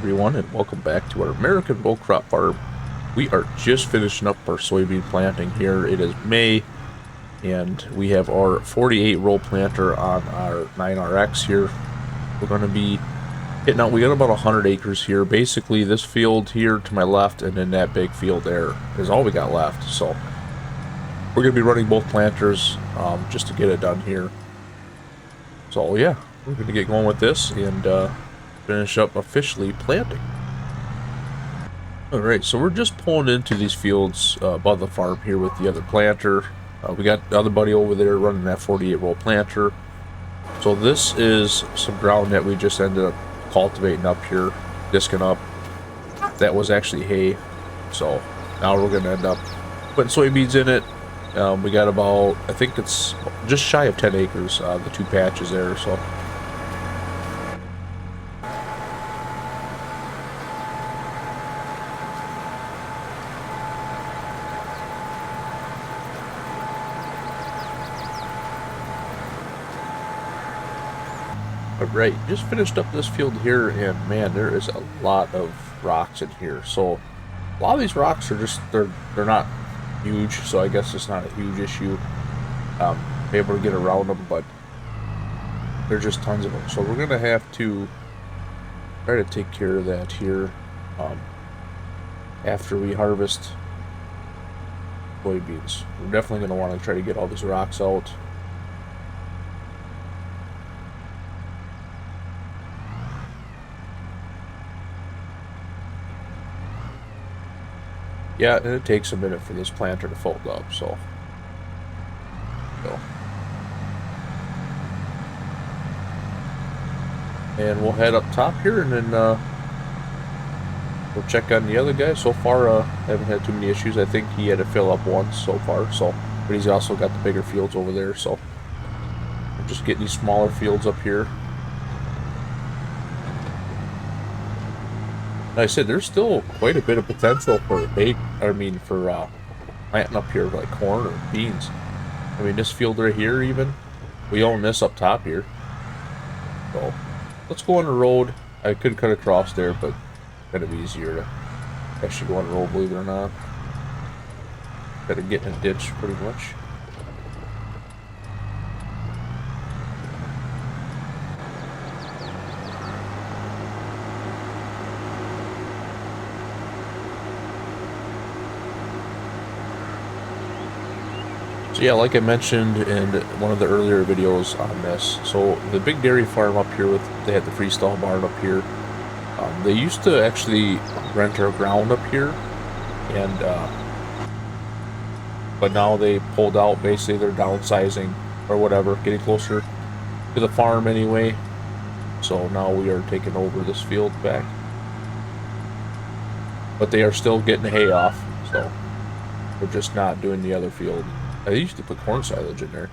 everyone, and welcome back to our American row crop farm. We are just finishing up our soybean planting here. It is May, and we have our 48 row planter on our 9RX here. We're going to be hitting out, we got about 100 acres here. Basically, this field here to my left and then that big field there is all we got left. So we're going to be running both planters just to get it done here. So yeah, we're going to get going with this and finish up officially planting. Alright, so we're just pulling into these fields above the farm here with the other planter. We got the other buddy over there running that 48 row planter. So this is some ground that we just ended up cultivating up here, disking up. That was actually hay. So now we're going to end up putting soybeans in it. We got about, I think it's just shy of 10 acres, the two patches there. So Alright, just finished up this field here, and man, there is a lot of rocks in here. So a lot of these rocks are just, they're not huge, so I guess it's not a huge issue. Be able to get around them, but there's just tons of them. So we're gonna have to try to take care of that here after we harvest soybeans. We're definitely gonna want to try to get all these rocks out. Yeah, and it takes a minute for this planter to fold up, so. And we'll head up top here, and then we'll check on the other guy. So far, haven't had too many issues. I think he had to fill up once so far, so. But he's also got the bigger fields over there, so. We're just getting these smaller fields up here. Like I said, there's still quite a bit of potential for planting up here like corn or beans. I mean, this field right here, even we own this up top here. So let's go on the road. I could cut across there, but it's kind of easier to actually go on the road, believe it or not. Got to get in a ditch pretty much. So yeah, like I mentioned in one of the earlier videos on this, so the big dairy farm up here, they had the freestall barn up here. They used to actually rent our ground up here, and but now they pulled out. Basically, they're downsizing or whatever, getting closer to the farm anyway. So now we are taking over this field back, but they are still getting the hay off. So we're just not doing the other field. I used to put corn silage in there.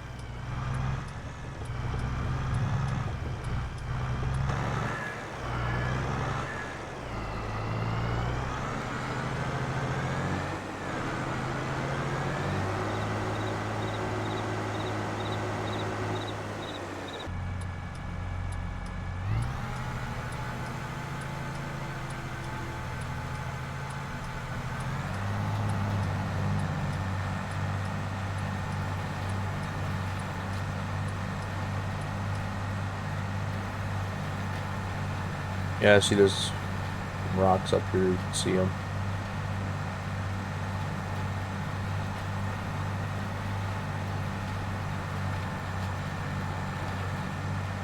Yeah, see there's some rocks up here, you can see them.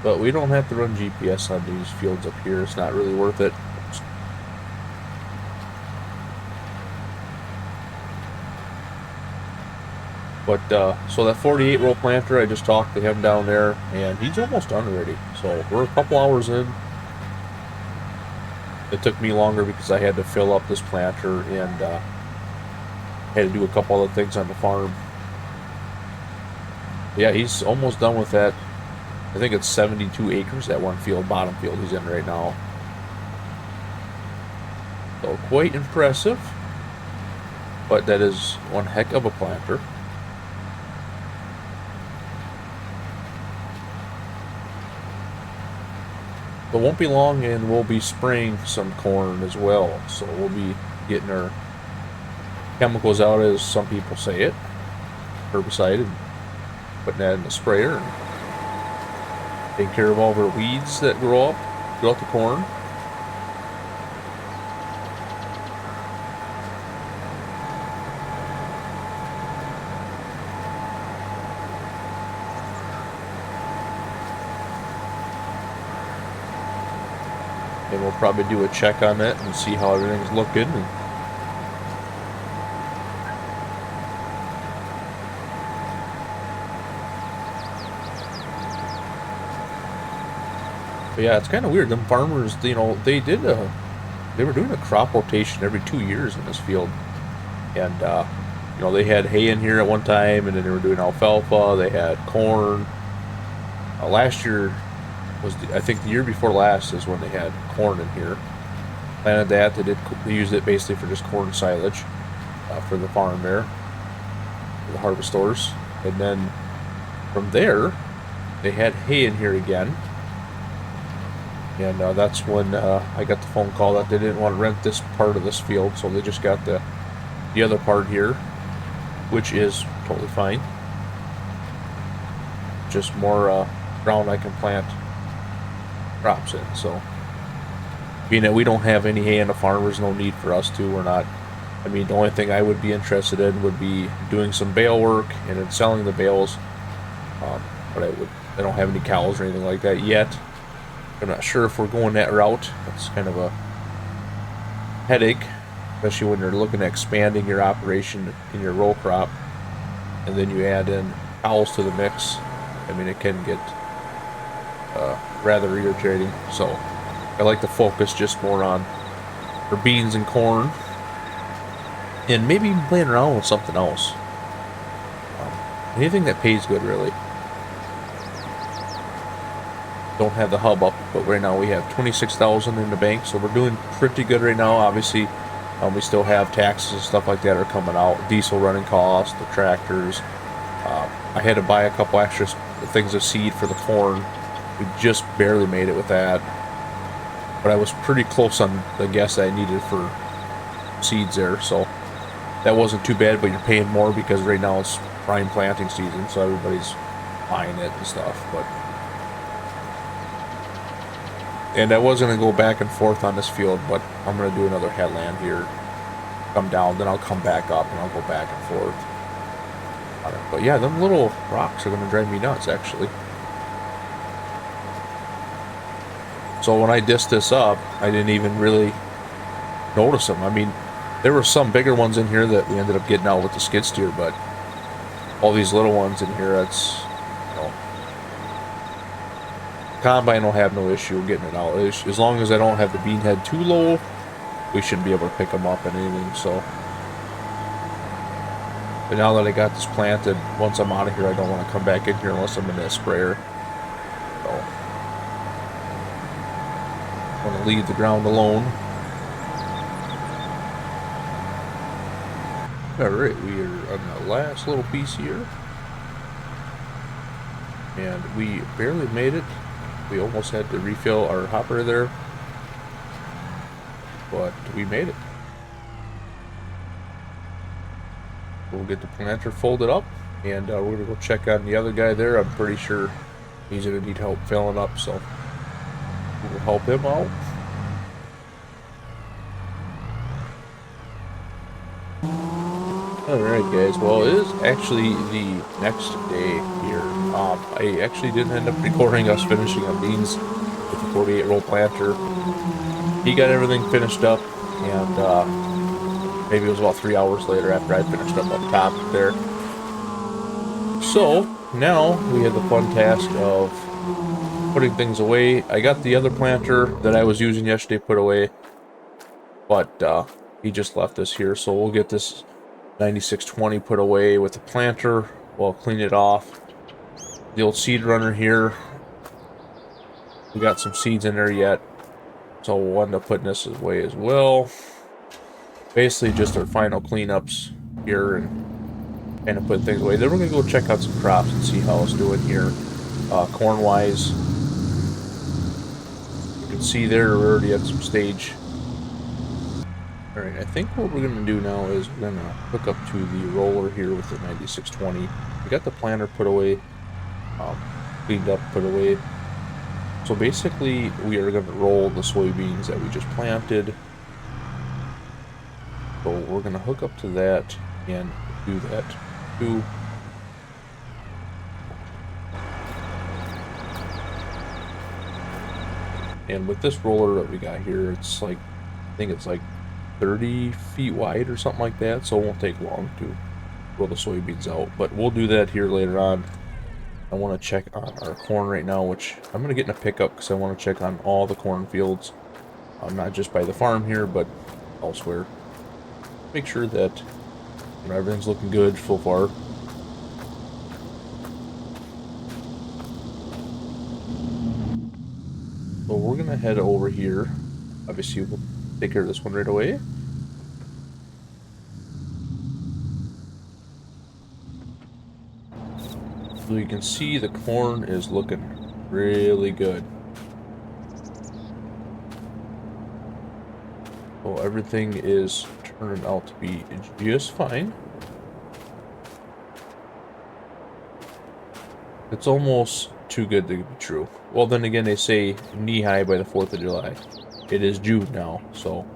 But we don't have to run GPS on these fields up here, it's not really worth it. But, so that 48 row planter, I just talked to him down there, and he's almost done already. So we're a couple hours in. It took me longer because I had to fill up this planter and had to do a couple other things on the farm. Yeah, he's almost done with that. I think it's 72 acres, that one field, bottom field he's in right now. So quite impressive. But that is one heck of a planter. But won't be long and we'll be spraying some corn as well. So we'll be getting our chemicals out, as some people say it, herbicide, and putting that in the sprayer and taking care of all of our weeds that grow up throughout the corn. And we'll probably do a check on it and see how everything's looking. But yeah, it's kind of weird. Them farmers, you know, they were doing a crop rotation every 2 years in this field. And, you know, they had hay in here at one time, and then they were doing alfalfa, they had corn. Last year was, I think the year before last is when they had corn in here. Planted that, they used it basically for just corn silage for the farm there, for the harvest stores. And then from there, they had hay in here again. And that's when I got the phone call that they didn't want to rent this part of this field, so they just got the other part here, which is totally fine. Just more ground I can plant crops in. So, being that we don't have any hay on the farm, there's no need for us to. We're not. I mean, the only thing I would be interested in would be doing some bale work and then selling the bales. But I don't have any cows or anything like that yet. I'm not sure if we're going that route. That's kind of a headache, especially when you're looking at expanding your operation in your row crop, and then you add in cows to the mix. I mean, it can get rather irritating. So I like to focus just more on for beans and corn, and maybe even playing around with something else. Anything that pays good, really. Don't have the hub up, but right now we have 26,000 in the bank, so we're doing pretty good right now. Obviously, we still have taxes and stuff like that are coming out, diesel running costs, the tractors. I had to buy a couple extra things of seed for the corn. We just barely made it with that, but I was pretty close on the guess that I needed for seeds there, so that wasn't too bad. But you're paying more because right now it's prime planting season, so everybody's buying it and stuff. And I was going to go back and forth on this field, but I'm going to do another headland here. Come down, then I'll come back up, and I'll go back and forth. But yeah, them little rocks are going to drive me nuts, actually. So when I disced this up, I didn't even really notice them. I mean, there were some bigger ones in here that we ended up getting out with the skid steer, but all these little ones in here, that's, you know, combine will have no issue getting it out. As long as I don't have the bean head too low, we shouldn't be able to pick them up and anything. So, but now that I got this planted, once I'm out of here, I don't want to come back in here unless I'm in that sprayer. So, I want to leave the ground alone. Alright, we are on the last little piece here. And we barely made it. We almost had to refill our hopper there, but we made it. We'll get the planter folded up, and we're going to go check on the other guy there. I'm pretty sure he's going to need help filling up, so we'll help him out. Alright guys, well it is actually the next day here. I actually didn't end up recording us finishing on beans with the 48 roll planter. He got everything finished up, and maybe it was about 3 hours later after I finished up top there. So now we have the fun task of putting things away. I got the other planter that I was using yesterday put away, but he just left us here, so we'll get this 9620 put away with the planter. We'll clean it off. The old seed runner here, we got some seeds in there yet, so we'll end up putting this away as well. Basically just our final cleanups here and kind of putting things away. Then we're going to go check out some crops and see how it's doing here corn wise, see there, we're already at some stage. Alright, I think what we're going to do now is we're going to hook up to the roller here with the 9620. We got the planter put away, cleaned up, put away. So basically, we are going to roll the soybeans that we just planted. So we're going to hook up to that and do that too. And with this roller that we got here, it's like, I think it's like 30 feet wide or something like that, so it won't take long to roll the soybeans out. But we'll do that here later on. I want to check on our corn right now, which I'm going to get in a pickup because I want to check on all the corn fields. Not just by the farm here, but elsewhere. Make sure that everything's looking good so far. So we're going to head over here. Obviously, we'll take care of this one right away. So you can see the corn is looking really good. So everything is turning out to be just fine. It's almost too good to be true. Well, then again, they say knee-high by the 4th of July. It is June now, so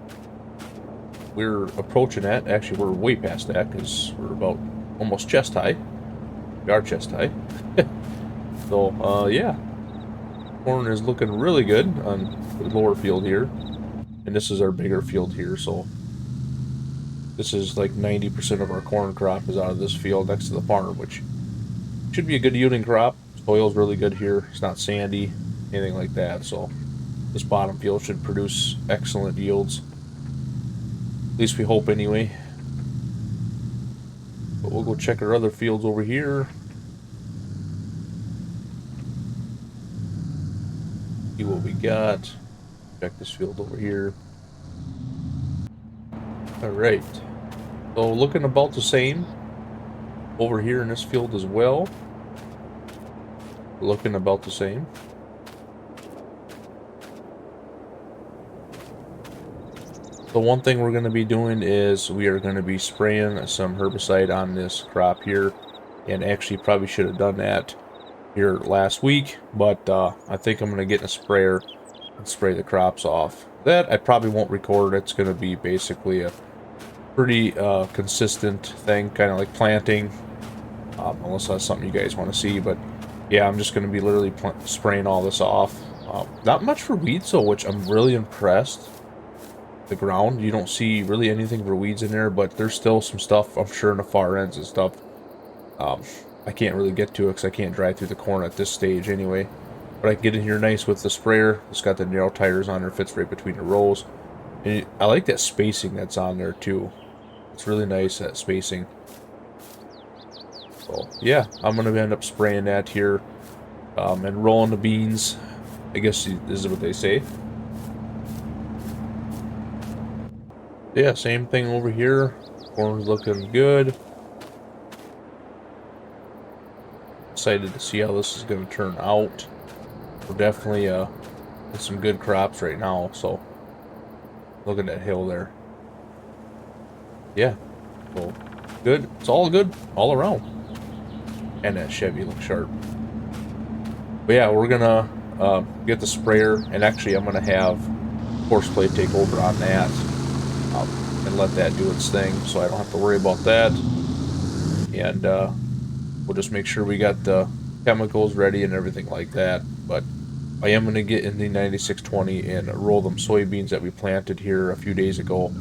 we're approaching that. Actually, we're way past that because we're about almost chest-high. We are chest-high. So, yeah. Corn is looking really good on the lower field here. And this is our bigger field here, so this is like 90% of our corn crop is out of this field next to the farm, which should be a good yielding crop. Soil's really good here. It's not sandy, anything like that, so this bottom field should produce excellent yields. At least we hope anyway. But we'll go check our other fields over here. See what we got. Check this field over here. Alright. So looking about the same over here in this field as well. Looking about the same. The one thing we're going to be doing is we are going to be spraying some herbicide on this crop here. And actually probably should have done that here last week. But I think I'm going to get in a sprayer and spray the crops off. That I probably won't record. It's going to be basically a pretty consistent thing, kind of like planting. Unless that's something you guys want to see. But yeah, I'm just going to be literally spraying all this off. Not much for weeds though, which I'm really impressed. The ground, you don't see really anything for weeds in there, but there's still some stuff, I'm sure, in the far ends and stuff. I can't really get to it because I can't drive through the corn at this stage anyway. But I can get in here nice with the sprayer. It's got the narrow tires on there, fits right between the rows. And I like that spacing that's on there too. It's really nice, that spacing. So yeah, I'm going to end up spraying that here and rolling the beans. I guess this is what they say. Yeah, same thing over here. Corn's looking good. Excited to see how this is going to turn out. We're definitely with some good crops right now. So look at that hill there. Yeah, so good. It's all good all around. And that Chevy looks sharp. But yeah, we're gonna get the sprayer, and actually I'm gonna have horseplay take over on that and let that do its thing, so I don't have to worry about that. And we'll just make sure we got the chemicals ready and everything like that. But I am gonna get in the 9620 and roll them soybeans that we planted here a few days ago,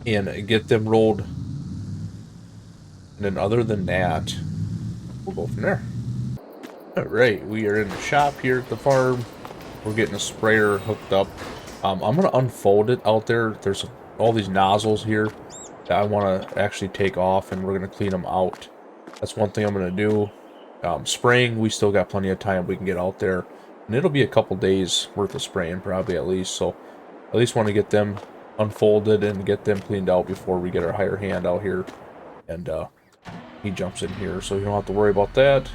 and get them rolled. And then other than that, we'll go from there. Alright, we are in the shop here at the farm. We're getting a sprayer hooked up. I'm going to unfold it out there. There's all these nozzles here that I want to actually take off, and we're going to clean them out. That's one thing I'm going to do. Spraying, we still got plenty of time we can get out there. And it'll be a couple days worth of spraying, probably at least. So at least want to get them unfolded and get them cleaned out before we get our higher hand out here. And he jumps in here, so you don't have to worry about that.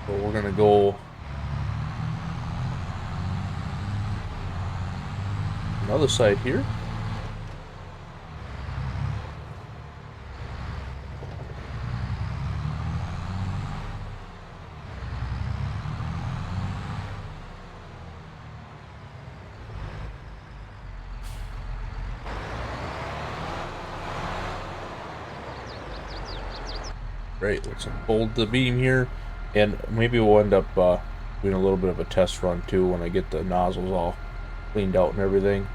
So we're gonna go another side here. Right, let's unfold the beam here, and maybe we'll end up doing a little bit of a test run too when I get the nozzles all cleaned out and everything.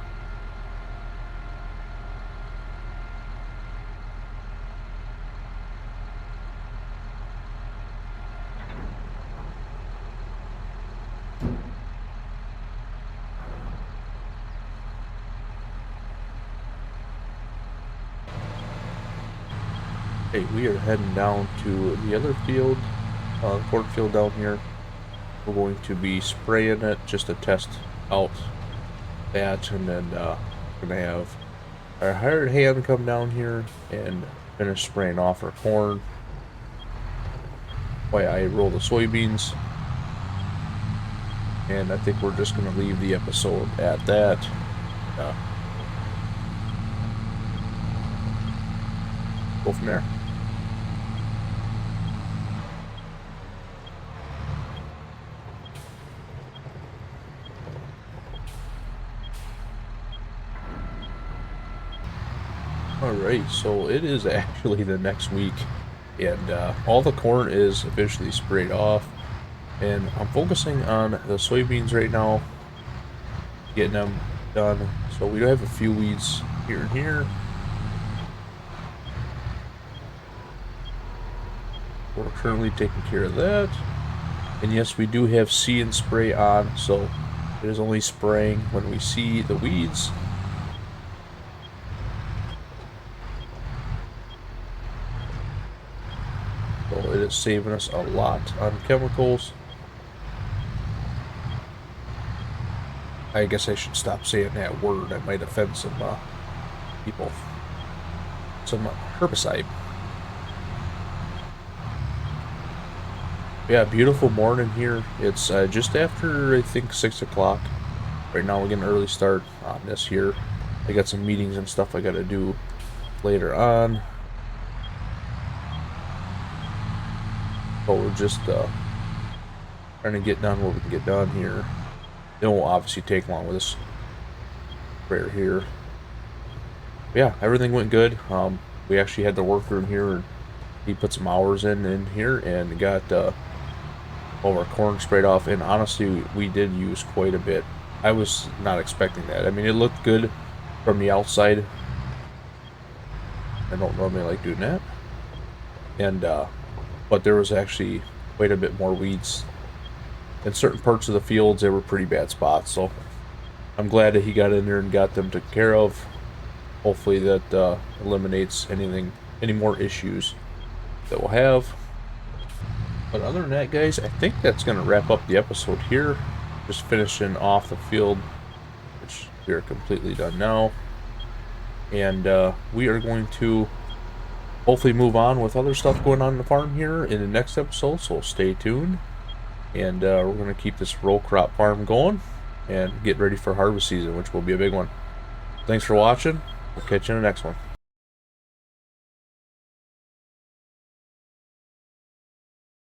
Okay, we are heading down to the other field, cornfield down here. We're going to be spraying it just to test out that, and then we're gonna have our hired hand come down here and finish spraying off our corn while I roll the soybeans. And I think we're just gonna leave the episode at that. Go from there. Alright, so it is actually the next week, and all the corn is officially sprayed off, and I'm focusing on the soybeans right now, getting them done. So we do have a few weeds here and here. We're currently taking care of that, and yes, we do have see and spray on, so it is only spraying when we see the weeds. So it is saving us a lot on chemicals. I guess I should stop saying that word. I might offend some people. Some herbicide. Yeah, beautiful morning here. It's just after, I think, 6 o'clock. Right now we're getting an early start on this here. I got some meetings and stuff I got to do later on. But we're just trying to get done what we can get done here. It won't obviously take long with this sprayer here. But yeah, everything went good. We actually had the worker in here, and he put some hours in here and got all our corn sprayed off. And honestly, we did use quite a bit. I was not expecting that. I mean, it looked good from the outside. I don't normally like doing that. And but there was actually quite a bit more weeds. In certain parts of the fields, they were pretty bad spots. So I'm glad that he got in there and got them taken care of. Hopefully that eliminates any more issues that we'll have. But other than that, guys, I think that's going to wrap up the episode here. Just finishing off the field, which we are completely done now. And we are going to hopefully move on with other stuff going on in the farm here in the next episode, so stay tuned. And we're going to keep this row crop farm going and get ready for harvest season, which will be a big one. Thanks for watching. We'll catch you in the next one.